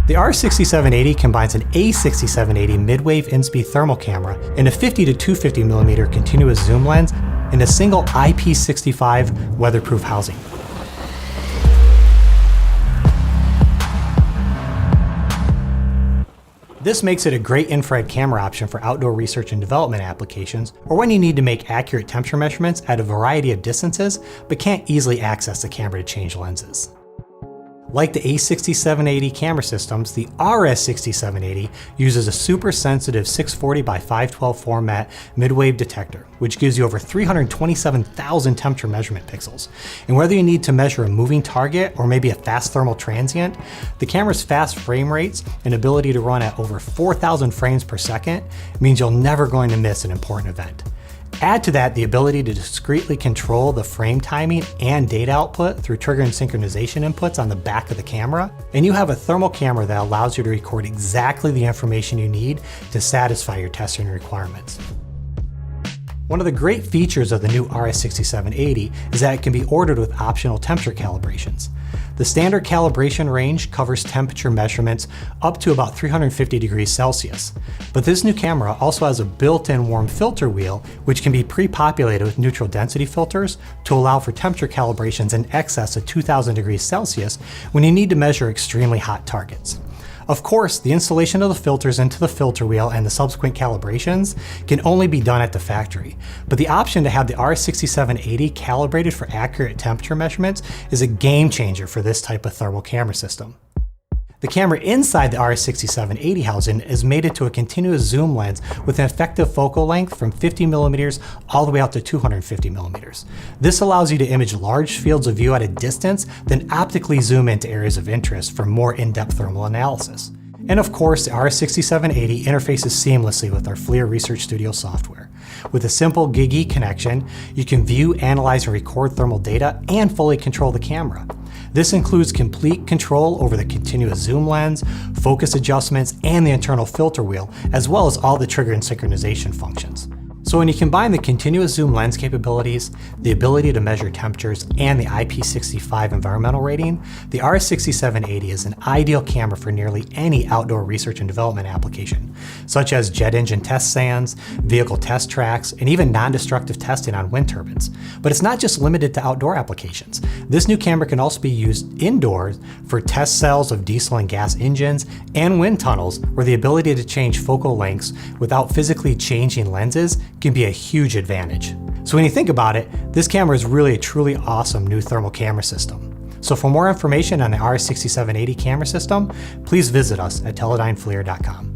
The RS6780 combines an A6780 mid-wave in-speed thermal camera and a 50 to 250mm continuous zoom lens in a single IP65 weatherproof housing. This makes it a great infrared camera option for outdoor research and development applications, or when you need to make accurate temperature measurements at a variety of distances, but can't easily access the camera to change lenses. Like the A6780 camera systems, the RS6780 uses a super sensitive 640 by 512 format mid-wave detector, which gives you over 327,000 temperature measurement pixels. And whether you need to measure a moving target or maybe a fast thermal transient, the camera's fast frame rates and ability to run at over 4,000 frames per second means you're never going to miss an important event. Add to that the ability to discreetly control the frame timing and data output through trigger and synchronization inputs on the back of the camera, and you have a thermal camera that allows you to record exactly the information you need to satisfy your testing requirements. One of the great features of the new RS6780 is that it can be ordered with optional temperature calibrations. The standard calibration range covers temperature measurements up to about 350 degrees Celsius. But this new camera also has a built-in warm filter wheel, which can be pre-populated with neutral density filters to allow for temperature calibrations in excess of 2000 degrees Celsius when you need to measure extremely hot targets. Of course, the installation of the filters into the filter wheel and the subsequent calibrations can only be done at the factory, but the option to have the RS6780 calibrated for accurate temperature measurements is a game changer for this type of thermal camera system. The camera inside the RS6780 housing is mated to a continuous zoom lens with an effective focal length from 50mm all the way out to 250mm. This allows you to image large fields of view at a distance, then optically zoom into areas of interest for more in-depth thermal analysis. And of course, the RS6780 interfaces seamlessly with our FLIR Research Studio software. With a simple GigE connection, you can view, analyze, and record thermal data and fully control the camera. This includes complete control over the continuous zoom lens, focus adjustments, and the internal filter wheel, as well as all the trigger and synchronization functions. So when you combine the continuous zoom lens capabilities, the ability to measure temperatures, and the IP65 environmental rating, the RS6780 is an ideal camera for nearly any outdoor research and development application, such as jet engine test stands, vehicle test tracks, and even non-destructive testing on wind turbines. But it's not just limited to outdoor applications. This new camera can also be used indoors for test cells of diesel and gas engines and wind tunnels, where the ability to change focal lengths without physically changing lenses can be a huge advantage. So when you think about it, this camera is really a truly awesome new thermal camera system. So for more information on the RS6780 camera system, please visit us at teledyneflir.com.